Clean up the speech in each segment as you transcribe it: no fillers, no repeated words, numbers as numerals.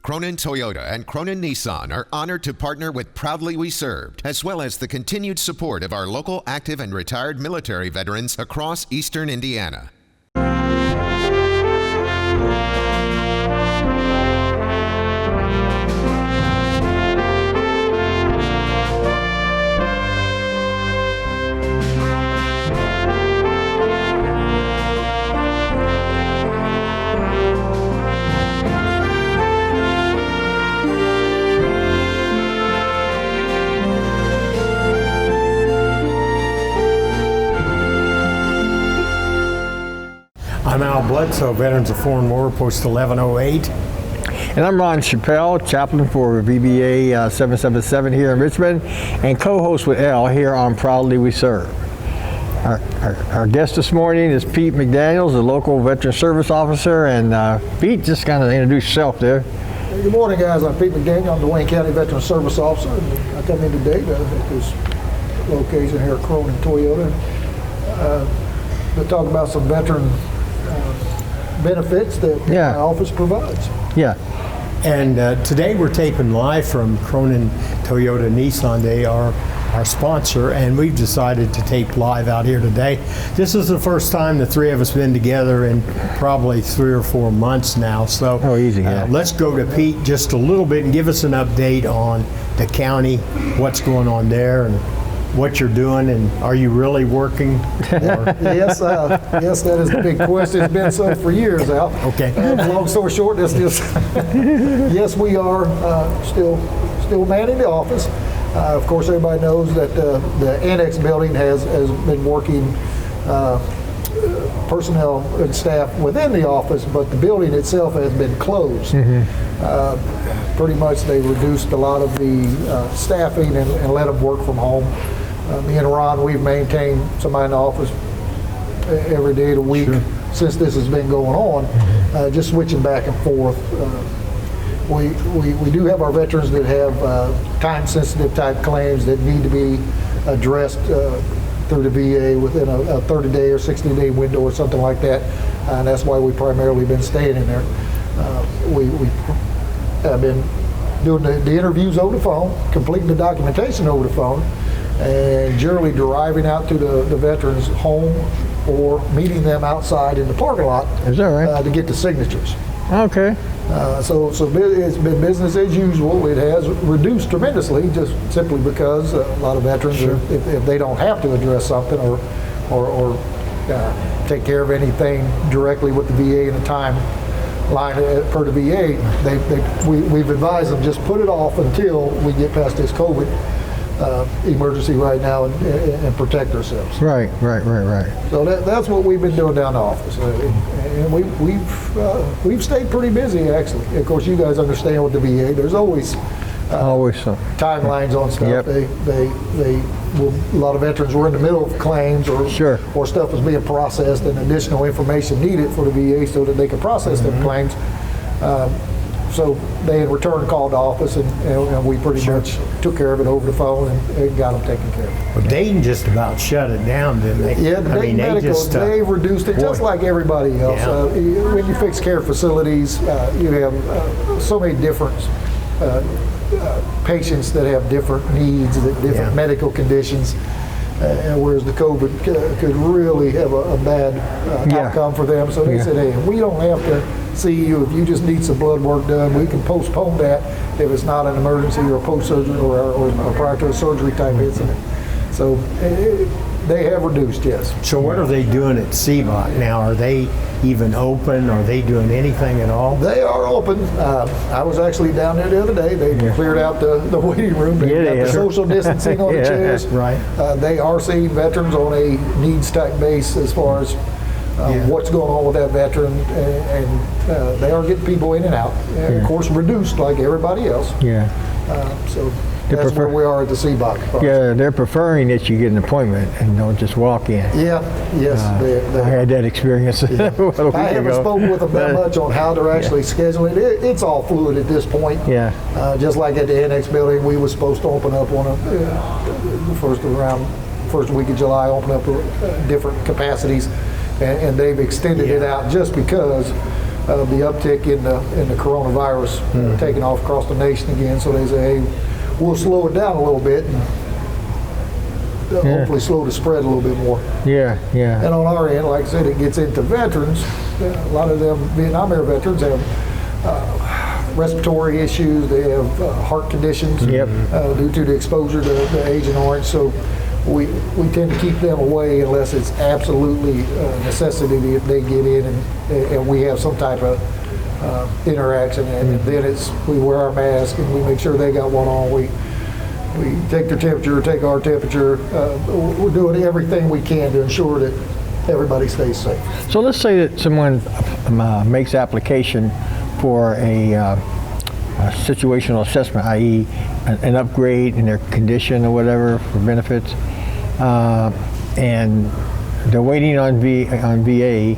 Cronin Toyota and Cronin Nissan are honored to partner with Proudly We Served, as well as the continued support of our local active and retired military veterans across eastern Indiana. I'm Al Bledsoe, Veterans of Foreign War, Post 1108. And I'm Ron Chappell, chaplain for VBA 777 here in Richmond, and co-host with Al here on Proudly We Serve. Our guest this morning is Pete McDaniel, the local veteran service officer, and Pete, just kind of introduce yourself there. Good morning, guys. I'm Pete McDaniel. I'm the Wayne County Veteran Service Officer. And I come in today at this location here at Cronin Toyota to talk about some veteran benefits that my office provides. Yeah. And today we're taping live from Cronin Toyota Nissan. They are our sponsor, and we've decided to tape live out here today. This is the first time the three of us been together in probably 3 or 4 months now. So let's go to Pete just a little bit and give us an update on the county, what's going on there, and what you're doing, and are you really working? Yes, that is the big question. It's been so for years, Al. Okay. Long story short, that's just yes, we are still manning the office. Of course, everybody knows that the annex building has been working personnel and staff within the office, but the building itself has been closed. Pretty much they reduced a lot of the staffing and let them work from home. Me and Ron, we've maintained somebody in the office every day of the week since this has been going on, just switching back and forth. We do have our veterans that have time-sensitive type claims that need to be addressed through the VA within a 30-day or 60-day window or something like that, and that's why we've primarily been staying in there. We have been doing the interviews over the phone, completing the documentation over the phone, and generally driving out to the veterans' home or meeting them outside in the parking lot. Is that right? To get the signatures. Okay. So it's been business as usual. It has reduced tremendously, just simply because a lot of veterans, if they don't have to address something or take care of anything directly with the VA in a timeline per the VA, we've advised them just put it off until we get past this COVID emergency right now and protect ourselves. Right. So that's what we've been doing down the office, and we've stayed pretty busy actually. Of course, you guys understand with the VA, there's always some timelines on stuff. A lot of veterans were in the middle of claims or stuff was being processed and additional information needed for the VA so that they could process them claims. So they in return called the office, and we pretty much took care of it over the phone and got them taken care of. Well, Dayton just about shut it down, didn't they? Yeah, the Dayton Medical, they reduced it just like everybody else. Yeah. When you fix care facilities, you have so many different patients that have different needs, different medical conditions. Whereas the COVID could really have a bad outcome for them. So they said, hey, we don't have to see you. If you just need some blood work done, we can postpone that if it's not an emergency or post-surgery or prior to a surgery type incident. So they have reduced, yes. So what are they doing at CBOC now? Are they even open? Are they doing anything at all? They are open. I was actually down there the other day. They cleared out the waiting room. They got the social distancing on the chairs. Right. They are seeing veterans on a needs type base as far as what's going on with that veteran, and they are getting people in and out. And of course, reduced like everybody else. So that's where we are at the CBOC. Yeah, they're preferring that you get an appointment and don't just walk in. I had that experience. I haven't spoken with them that much on how they're actually scheduling it. It's all fluid at this point. Just like at the annex building, we were supposed to open up on first week of July, open up different capacities, and they've extended it out just because the uptick in the coronavirus taking off across the nation again. So they say, hey, we'll slow it down a little bit and hopefully slow the spread a little bit more. Yeah, yeah. And on our end, like I said, it gets into veterans. A lot of them Vietnam era veterans have respiratory issues. They have heart conditions due to the exposure to Agent Orange. So we tend to keep them away unless it's absolutely necessity that they get in and we have some type of interaction. And then we wear our mask and we make sure they got one on. We take their temperature, take our temperature. We're doing everything we can to ensure that everybody stays safe. So let's say that someone makes application for a situational assessment, i.e. an upgrade in their condition or whatever for benefits, and they're waiting on VA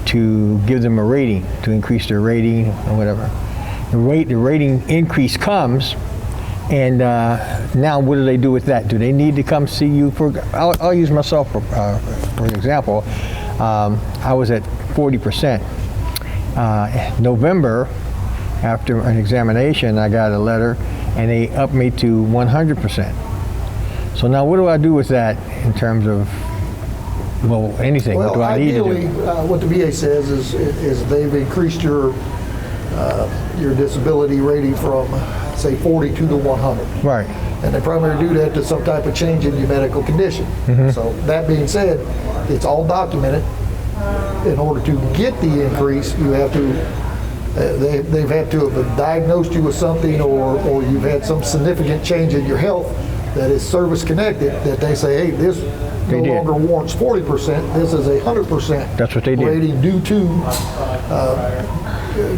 to give them a rating, to increase their rating or whatever. The rating increase comes, and now what do they do with that? Do they need to come see you for? I'll use myself for an example. I was at 40%. November, after an examination, I got a letter, and they upped me to 100%. So now, what do I do with that in terms of, well, anything? Well, what do I need to do? ideally, what the VA says is they've increased your disability rating from, say, 42 to 100. Right. And they primarily do that to some type of change in your medical condition. So that being said, it's all documented. In order to get the increase, you have to, they've had to have diagnosed you with something or you've had some significant change in your health that is service connected, that they say, hey, this no longer warrants 40%, this is 100%. That's what they did. Rating due to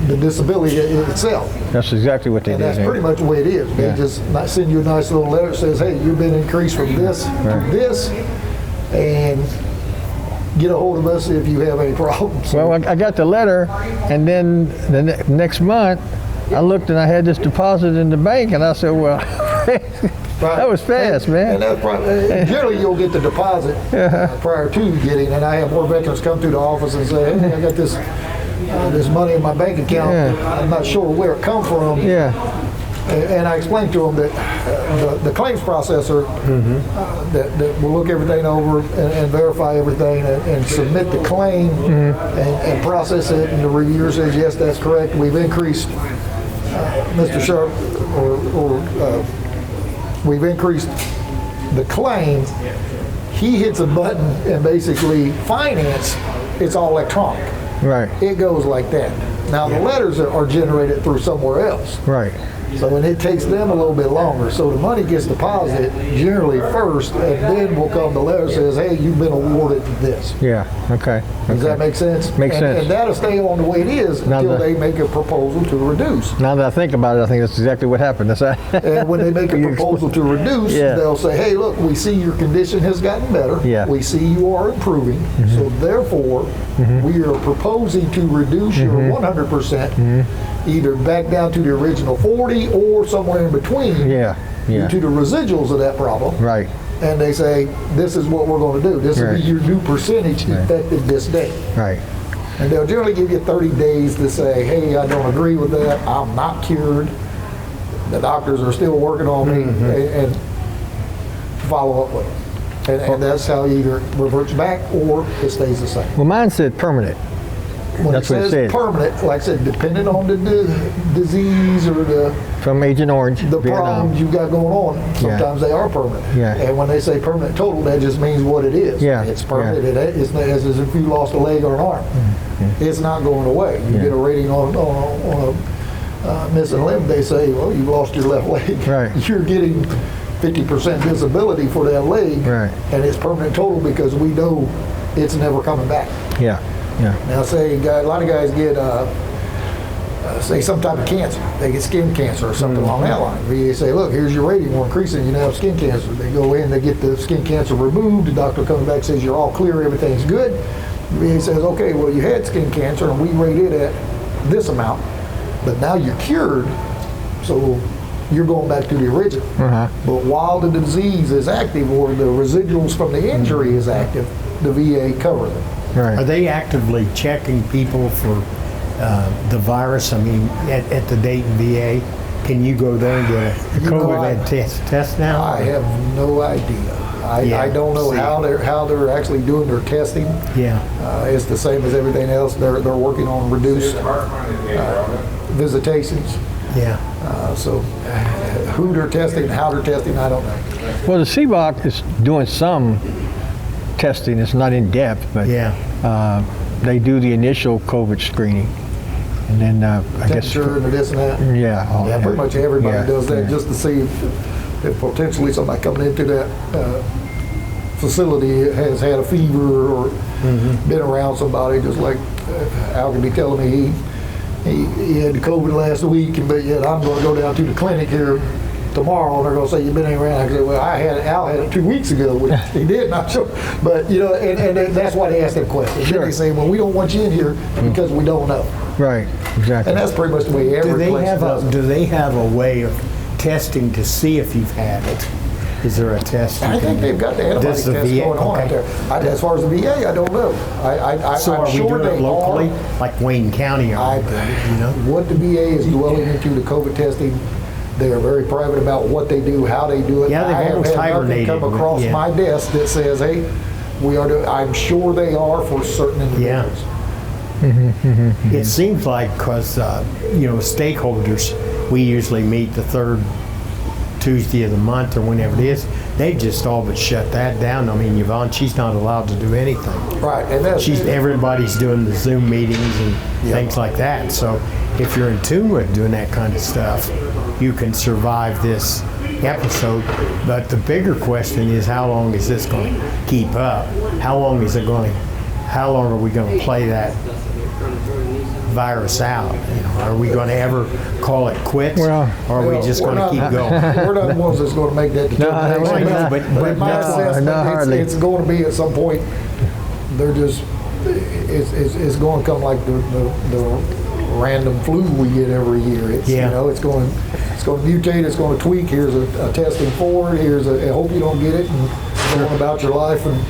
the disability itself. That's exactly what they And did. that's pretty much the way it is. They just send you a nice little letter that says, hey, you've been increased from this to this, and get a hold of us if you have any problems. Well, I got the letter, and then the next month, I looked and I had this deposit in the bank, and I said, well, that was fast, man. And that's generally you'll get the deposit prior to getting, and I have more veterans come to the office and say, hey, I got this money in my bank account. I'm not sure where it come from. And I explained to them that the claims processor that will look everything over and verify everything and submit the claim and process it, and the reviewer says, yes, that's correct. We've increased Mr. Sharp, or we've increased the claim. He hits a button and basically finance, it's all electronic. Right. It goes like that. Now the letters are generated through somewhere else. Right. So and it takes them a little bit longer. So the money gets deposited generally first, and then will come the letter that says, hey, you've been awarded this. Yeah, okay. Does that make sense? Makes sense. And that'll stay on the way it is until they make a proposal to reduce. Now that I think about it, I think that's exactly what happened. And when they make a proposal to reduce, they'll say, hey, look, we see your condition has gotten better. We see you are improving. So therefore, we are proposing to reduce your 100%, either back down to the original 40 or somewhere in between due to the residuals of that problem. Right. And they say, this is what we're going to do. This will be your new percentage effective this day. Right. And they'll generally give you 30 days to say, hey, I don't agree with that. I'm not cured. The doctors are still working on me, and follow up with them. And that's how it either reverts back or it stays the same. Well, mine said permanent. When That's it what it says said. Permanent, like I said, depending on the disease or From Agent Orange, the Vietnam. problems you've got going on, sometimes they are permanent. And when they say permanent total, that just means what it is. It's permanent. It's as if you lost a leg or an arm. It's not going away. You get a rating on a missing limb, they say, well, you lost your left leg. You're getting 50% disability for that leg, and it's permanent total because we know it's never coming back. Now, say a lot of guys get, say, some type of cancer. They get skin cancer or something along that line. VA say, look, here's your rating. We're increasing. You now have skin cancer. They go in, they get the skin cancer removed. The doctor comes back, says you're all clear, everything's good. The VA says, okay, well, you had skin cancer, and we rated it at this amount, but now you're cured, so you're going back to the original. But while the disease is active or the residuals from the injury is active, the VA covers them. Are they actively checking people for the virus? I mean, at the Dayton VA, can you go there and get a COVID test now? I have no idea. I don't know how they're actually doing their testing. Yeah. It's the same as everything else. They're working on reduced visitations. Yeah. So who they're testing, how they're testing, I don't know. Well, the CBOC is doing some testing. It's not in depth, but they do the initial COVID screening. And then I guess temperature and this and that. Yeah, pretty much everybody does that just to see if potentially somebody coming into that facility has had a fever or been around somebody. Just like Al could be telling me he had COVID last week, but yet I'm going to go down to the clinic here tomorrow, and they're going to say, you've been around. I said, well, Al had it 2 weeks ago, which he did, not sure. But, you know, and that's why they asked that question. Sure. Then they say, well, we don't want you in here because we don't know. Right, exactly. And that's pretty much the way every place does it. Do they have a way of testing to see if you've had it? Is there a test? I think they've got the antibody test going on out there. As far as the VA, I don't know. So I'm are sure we doing it locally, are. like Wayne County? What the VA is dwelling into the COVID testing, they are very private about what they do, how they do it. Yeah, they've almost hibernated. I have nothing come across my desk that says, hey, we are doing, I'm sure they are for certain individuals. Yeah. It seems like because, stakeholders, we usually meet the third Tuesday of the month or whenever it is. They've just all but shut that down. I mean, Yvonne, she's not allowed to do anything. Right, and that's everybody's doing the Zoom meetings and things like that. So if you're in tune with doing that kind of stuff, you can survive this episode. But the bigger question is, how long is this going to keep up? How long are we going to play that virus out? Are we going to ever call it quits, or are we just going to keep going? We're not the ones that's going to make that determination. But in my assessment, it's going to be at some point. It's going to come like the random flu we get every year. It's going to mutate. It's going to tweak. Here's a testing for it. Here's I hope you don't get it, and go on about your life. And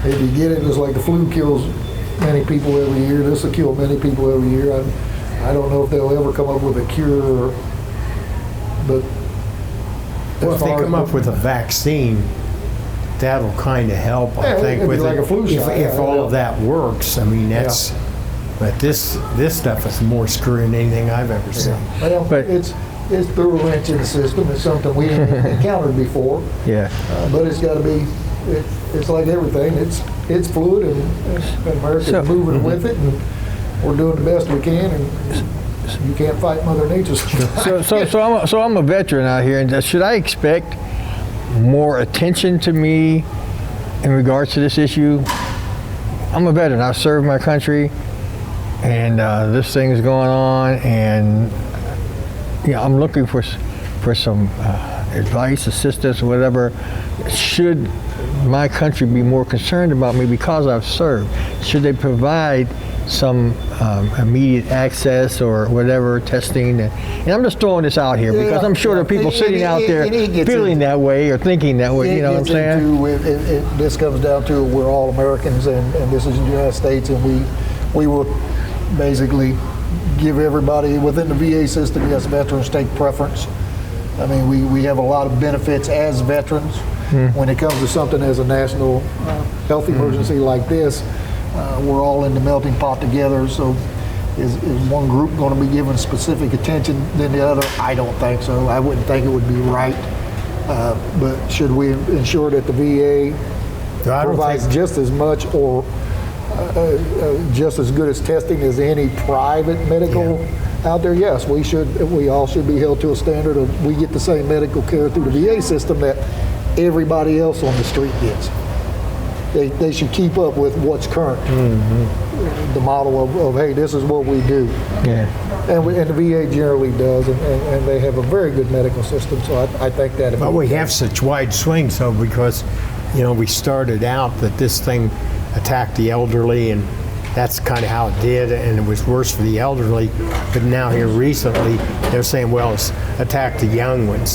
if you get it, it's like the flu kills many people every year. This will kill many people every year. I don't know if they'll ever come up with a cure, but if they come up with a vaccine, that'll kind of help. I think with like a flu shot. If all of that works, I mean that's. Yeah. But this stuff is more screwy than anything I've ever seen. Well, but it's through a wrench in the system. It's something we haven't encountered before. Yeah. But it's got to be. It's like everything. It's fluid, and America's moving with it, and we're doing the best we can. And you can't fight Mother Nature. So I'm a veteran out here, and should I expect more attention to me in regards to this issue? I'm a veteran. I've served my country, and this thing is going on, and I'm looking for some advice, assistance, whatever. Should my country be more concerned about me because I've served? Should they provide some immediate access or whatever testing? And I'm just throwing this out here because I'm sure there are people sitting out there feeling that way or thinking that way. You know what I'm saying? This comes down to we're all Americans, and this is the United States, and we will basically give everybody within the VA system, yes, veterans take preference. I mean, we have a lot of benefits as veterans. When it comes to something as a national health emergency like this, we're all in the melting pot together. So is one group going to be given specific attention than the other? I don't think so. I wouldn't think it would be right. But should we ensure that the VA provides just as much or just as good as testing as any private medical out there? Yes, we all should be held to a standard of we get the same medical care through the VA system that everybody else on the street gets. They should keep up with what's current. The model of hey, this is what we do. Yeah. And the VA generally does, and they have a very good medical system. So I think that. But we have such wide swings, though, because we started out that this thing attacked the elderly, and that's kind of how it did, and it was worse for the elderly. But now here recently, they're saying, well, it's attacked the young ones.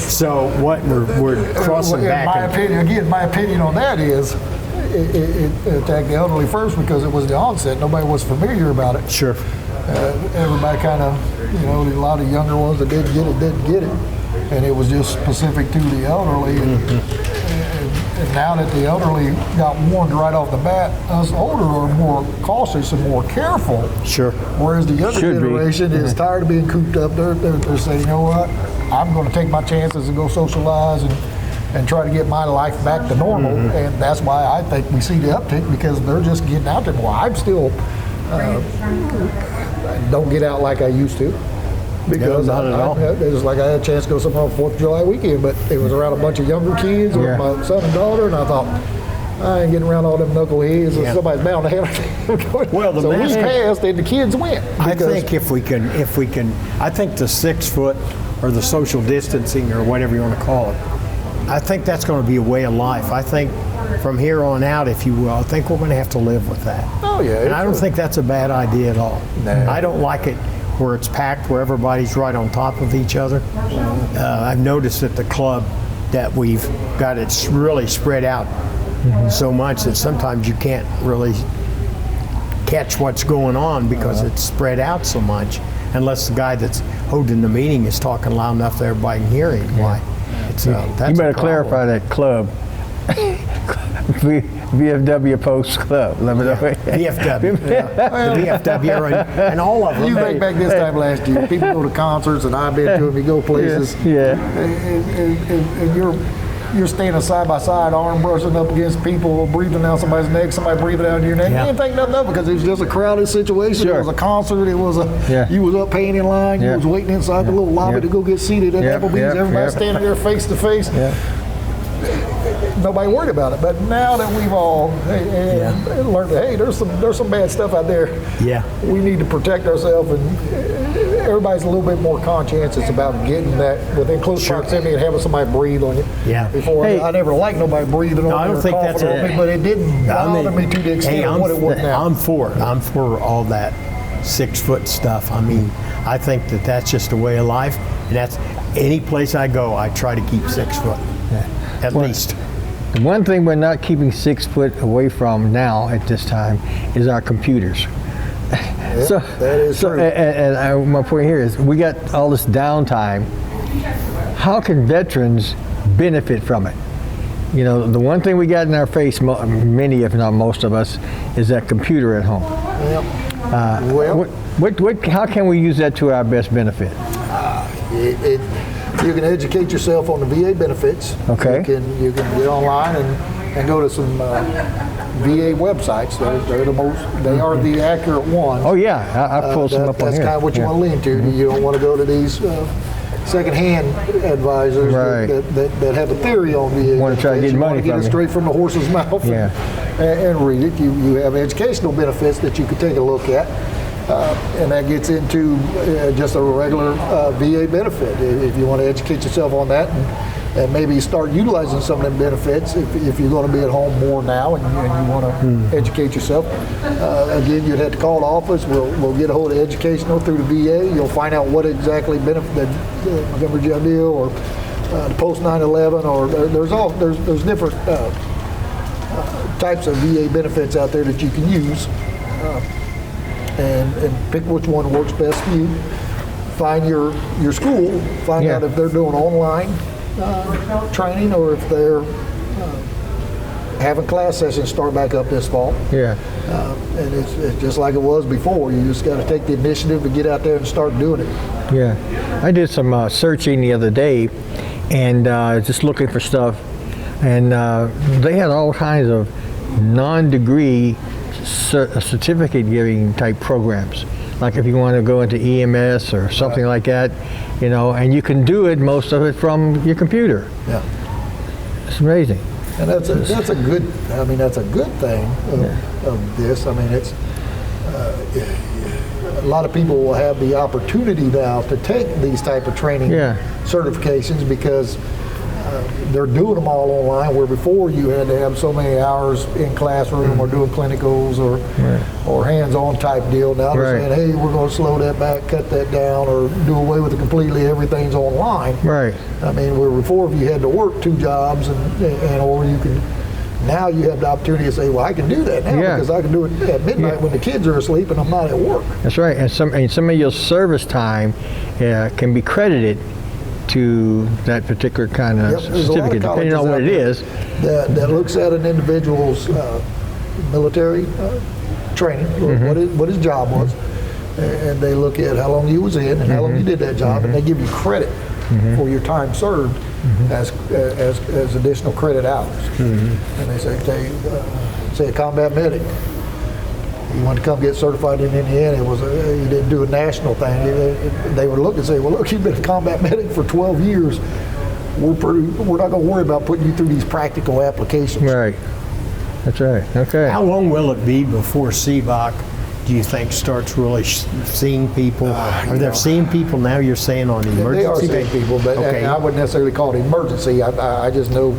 So what we're crossing back. My opinion on that is it attacked the elderly first because it was the onset. Nobody was familiar about it. Sure. everybody kind of, a lot of younger ones that didn't get it. And it was just specific to the elderly. And now that the elderly got warned right off the bat, us older are more cautious and more careful. Sure. Whereas the younger generation is tired of being cooped up. They're saying, you know what, I'm going to take my chances and go socialize and try to get my life back to normal. And that's why I think we see the uptick, because they're just getting out there more. I'm still don't get out like I used to. Because it was like I had a chance to go somewhere on 4th of July weekend, but it was around a bunch of younger kids with my son and daughter, and I thought, I ain't getting around all them knuckleheads, and somebody's bound to have. Well, the so we passed, and the kids went. I think if we can, I think the 6 foot or the social distancing or whatever you want to call it, I think that's going to be a way of life. I think from here on out, if you will, I think we're going to have to live with that. Oh yeah, and I don't think that's a bad idea at all. Nah. I don't like it where it's packed, where everybody's right on top of each other. I've noticed at the club that we've got it really spread out so much that sometimes you can't really catch what's going on because it's spread out so much, unless the guy that's holding the meeting is talking loud enough that everybody can hear him. Why? It's, that's you better clarify that club. VFW Post Club. Let me know. VFW. The VFW and all of them. You think back this time last year, people go to concerts, and I've been to them, you go places. And you're standing side by side, arm brushing up against people, breathing down somebody's neck, somebody breathing out your neck. You didn't think nothing of it because it was just a crowded situation. It was a concert. It was you was up paying in line. You was waiting inside the little lobby to go get seated at Applebee's. Everybody standing there face to face. Nobody worried about it. But now that we've all learned that, hey, there's some bad stuff out there. Yeah. We need to protect ourselves, and everybody's a little bit more conscientious about getting that within close proximity and having somebody breathe on you. Yeah. Before I never liked nobody breathing on me. I don't think that's it. But it didn't bother me to the extent of what it was now. I'm for it. I'm for all that 6 foot stuff. I mean, I think that that's just a way of life, and that's any place I go, I try to keep 6 foot at least. The one thing we're not keeping 6 foot away from now at this time is our computers. That is true. And my point here is we got all this downtime. How can veterans benefit from it? You know, the one thing we got in our face, many if not most of us, is that computer at home. How can we use that to our best benefit? You can educate yourself on the VA benefits. Okay. You can get online and go to some VA websites. They are the accurate ones. Oh yeah, I pulled some up on here. That's kind of what you want to lean to. You don't want to go to these second-hand advisors that have a theory on VA. Want to try to get money from it straight from the horse's mouth and read it. You have educational benefits that you can take a look at. And that gets into just a regular VA benefit. If you want to educate yourself on that and maybe start utilizing some of them benefits, if you're going to be at home more now and you want to educate yourself, again, you'd have to call the office. We'll get a hold of educational through the VA. You'll find out what exactly benefit the Montgomery Jail deal or the post 9/11 or there's different types of VA benefits out there that you can use. And pick which one works best for you. Find your school. Find out if they're doing online training or if they're having class sessions start back up this fall. Yeah. And it's just like it was before. You just got to take the initiative to get out there and start doing it. Yeah. I did some searching the other day and just looking for stuff. And they had all kinds of non-degree certificate giving type programs, like if you want to go into EMS or something like that, you know, and you can do it, most of it from your computer. Yeah, it's amazing. And that's a good thing of this. I mean, it's a lot of people will have the opportunity now to take these type of training certifications because they're doing them all online, where before you had to have so many hours in classroom or doing clinicals or hands-on type deal. Now they're saying, hey, we're going to slow that back, cut that down, or do away with it completely. Everything's online. Right. I mean, where before if you had to work 2 jobs and or you can Now you have the opportunity to say, well, I can do that now because I can do it at midnight when the kids are asleep and I'm not at work. That's right. And some of your service time can be credited to that particular kind of certificate, depending on what it is. That looks at an individual's military training, what his job was, and they look at how long you was in and how long you did that job, and they give you credit for your time served as additional credit hours. And they say a combat medic. You want to come get certified in Indiana, you didn't do a national thing. They would look and say, well, look, you've been a combat medic for 12 years. We're not going to worry about putting you through these practical applications. Right. That's right. Okay. How long will it be before CBOC, do you think, starts really seeing people? Are they seeing people now, you're saying, on emergency? They are seeing people, but I wouldn't necessarily call it emergency. I just know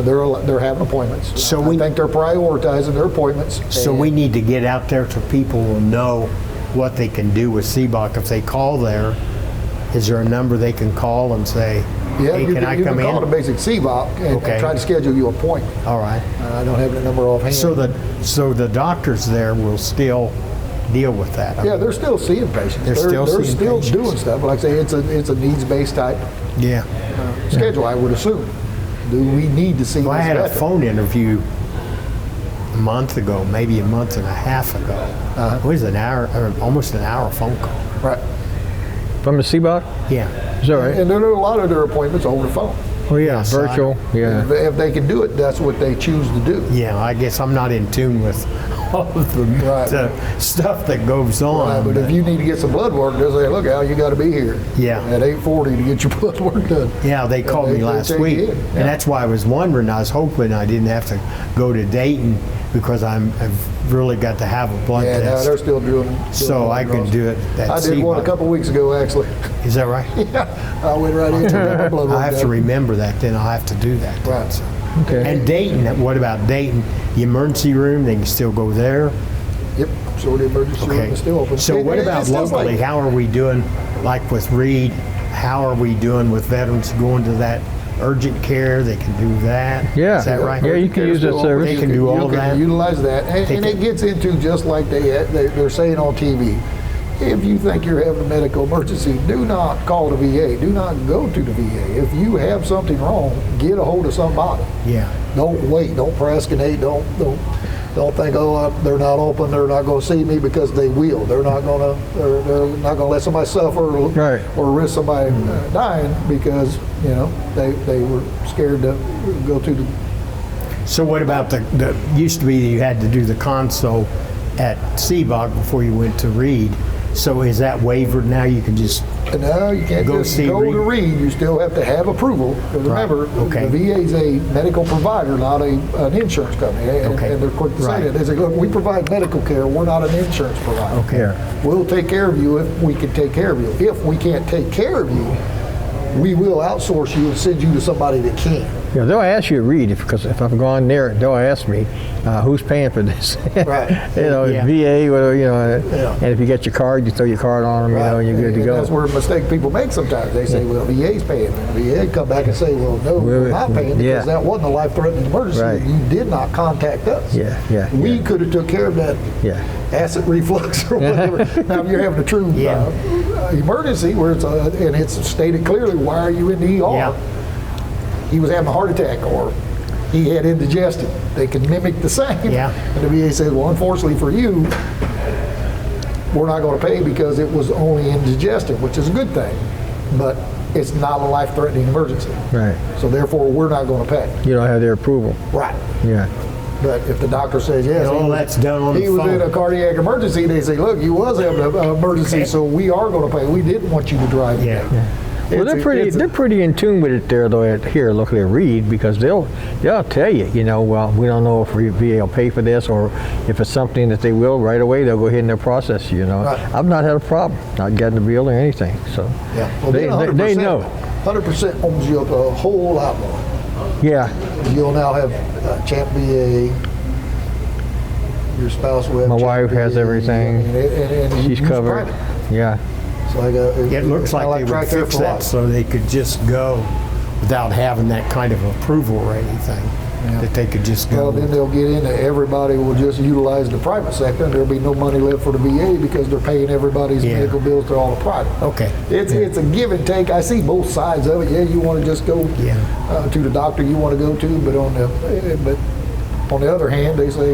they're having appointments. So I think they're prioritizing their appointments. So we need to get out there so people will know what they can do with CBOC. If they call there, is there a number they can call and say, hey, can I come in? You can call the basic CBOC and try to schedule you an appointment. All right. I don't have the number offhand. So the doctors there will still deal with that? They're still seeing patients. They're still doing stuff. Like I say, it's a needs-based type schedule, I would assume. Do we need to see this? I had a phone interview a month ago, maybe a month and a half ago. It was an hour, or almost an hour phone call. Right. From the CBOC? Yeah. Is that right? And there are a lot of their appointments over the phone. Oh yeah, virtual. If they can do it, that's what they choose to do. Yeah, I guess I'm not in tune with all of the stuff that goes on. Right, but if you need to get some blood work, they'll say, look, Al, you got to be here at 8:40 to get your blood work done. Yeah, they called me last week, and that's why I was wondering. I was hoping I didn't have to go to Dayton because I've really got to have a blood test. Yeah, no, they're still doing so I can do it. I did one a couple weeks ago, actually. Is that right? Yeah, I went right into my blood work. I have to remember that. Then I'll have to do that. Right. So. Okay. And Dayton, what about Dayton? The emergency room, they can still go there? Yep, so the emergency room is still open. So what about locally? How are we doing, like with Reed, how are we doing with veterans going to that urgent care? They can do that? Yeah. Is that right? Yeah, you can use that service. They can do all of that? Utilize that. And it gets into just like they're saying on TV. If you think you're having a medical emergency, do not call the VA. Do not go to the VA. If you have something wrong, get a hold of somebody. Yeah. Don't wait. Don't procrastinate. Don't think, oh, they're not open. They're not going to see me, because they will. They're not going to. They're not going to let somebody suffer or risk somebody dying because they were scared to go to the. So what about the used to be you had to do the console at CBOC before you went to Reed. So is that wavered now? You can just no, you can't go just go to Reed. You still have to have approval. Remember, the VA is a medical provider, not an insurance company. And they're quick to say that. They say, look, we provide medical care. We're not an insurance provider. Okay. We'll take care of you if we can take care of you. If we can't take care of you, we will outsource you and send you to somebody that can. Yeah, they'll ask you to read because if I've gone there, they'll ask me who's paying for this. Right. VA, whatever, and if you get your card, you throw your card on them, and you're good to go. That's where a mistake people make sometimes. They say, well, VA's paying. The VA come back and say, well, no, we're not paying because that wasn't a life-threatening emergency. Right. You did not contact us. We could have took care of that acid reflux or whatever. Now, if you're having a true emergency where and it's stated clearly, why are you in the ER? He was having a heart attack or he had indigestion. They can mimic the same. And the VA said, well, unfortunately for you, we're not going to pay because it was only indigestion, which is a good thing. But it's not a life-threatening emergency. Right. So therefore, we're not going to pay. You don't have their approval. Right. Yeah. But if the doctor says yes, that's done on the phone. He was in a cardiac emergency. They say, look, you was having an emergency, so we are going to pay. We didn't want you to drive today. Well, they're pretty in tune with it there, though, here locally at Reed, because they'll tell you, well, we don't know if VA will pay for this, or if it's something that they will right away, they'll go ahead and they'll process you. Right. I've not had a problem, not getting the bill or anything. So well, they know. 100% owns you up a whole lot more. Yeah. You'll now have Champ VA. Your spouse will have My Champ wife has VA, everything. And she's covered. Private. Yeah. So it looks like they would fix that so they could just go without having that kind of approval or anything. that they could just go. Well, then they'll get into everybody will just utilize the private sector, and there'll be no money left for the VA because they're paying everybody's medical bills to all the private. Okay. It's a give and take. I see both sides of it. Yeah, you want to just go to the doctor you want to go to, but on the other hand, they say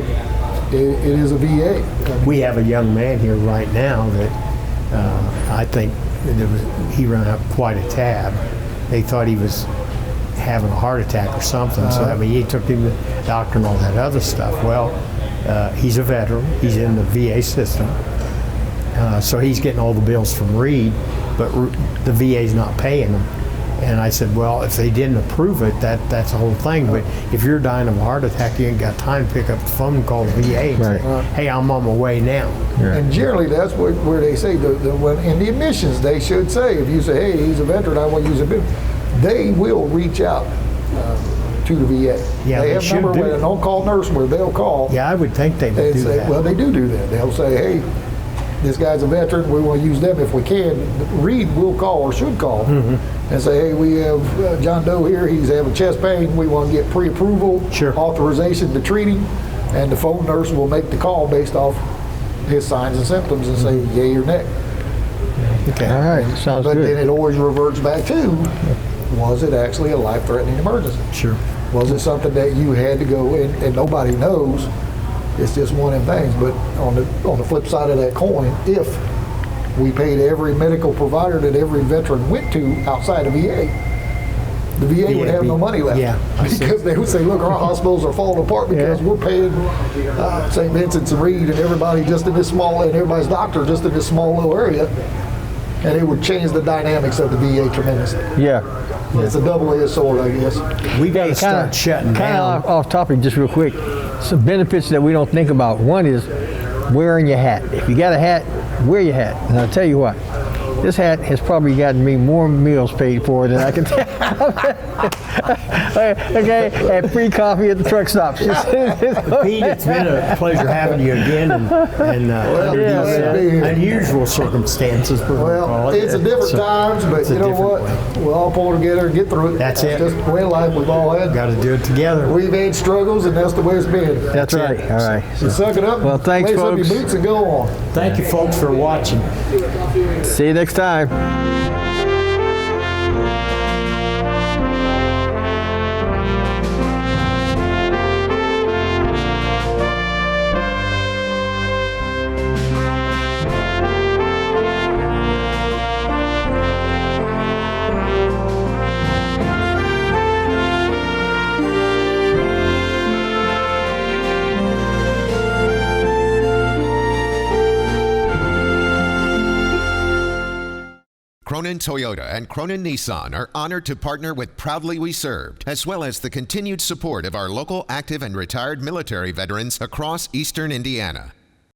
it is a VA. We have a young man here right now that I think he ran up quite a tab. They thought he was having a heart attack or something. So I mean, he took him to the doctor and all that other stuff. Well, he's a veteran. He's in the VA system, so he's getting all the bills from Reed, but the VA's not paying him. And I said, well, if they didn't approve it, that's the whole thing. But if you're dying of a heart attack, you ain't got time to pick up the phone and call the VA and say, hey, I'm on my way now. And generally, that's where they say, in the admissions, they should say, if you say, hey, he's a veteran, I want to use a bill, they will reach out to the VA. Yeah, they have a number with an on-call nurse where they'll call. Yeah, I would think they would do that. Well, they do that. They'll say, hey, this guy's a veteran, we want to use them if we can. Reed will call or should call and say, hey, we have John Doe here, he's having chest pain, we want to get pre-approval, authorization to treat him, and the phone nurse will make the call based off his signs and symptoms and say yay or nay. Okay. All right, sounds good. But then good. it always reverts back to, was it actually a life-threatening emergency? Sure. Was it something that you had to go in, and nobody knows? It's just one of them things. But on the flip side of that coin, if we paid every medical provider that every veteran went to outside of VA, the VA would have no money left. Yeah, because they would say, look, our hospitals are falling apart because we're paying St. Vincent's and Reed and everybody just in this small, and everybody's doctor just in this small little area. And it would change the dynamics of the VA tremendously. Yeah. It's a double-edged sword, I guess. We got to start shutting down. Kind of off topic, just real quick. Some benefits that we don't think about. One is wearing your hat. If you got a hat, wear your hat. And I'll tell you what, this hat has probably gotten me more meals paid for than I can tell. Okay, and free coffee at the truck stops. Pete, it's been a pleasure having you again, and under these unusual circumstances. Well, it's a different times, but you know what? We'll all pull together and get through it. That's it. Just the way of life we've all had. Got to do it together. We've had struggles, and that's the way it's been. That's right. All right. So suck it up. Well, thanks, lace folks. up your boots and go on. Thank you, folks, for watching. See you next time. Cronin Toyota and Cronin Nissan are honored to partner with Proudly We Served, as well as the continued support of our local active and retired military veterans across eastern Indiana.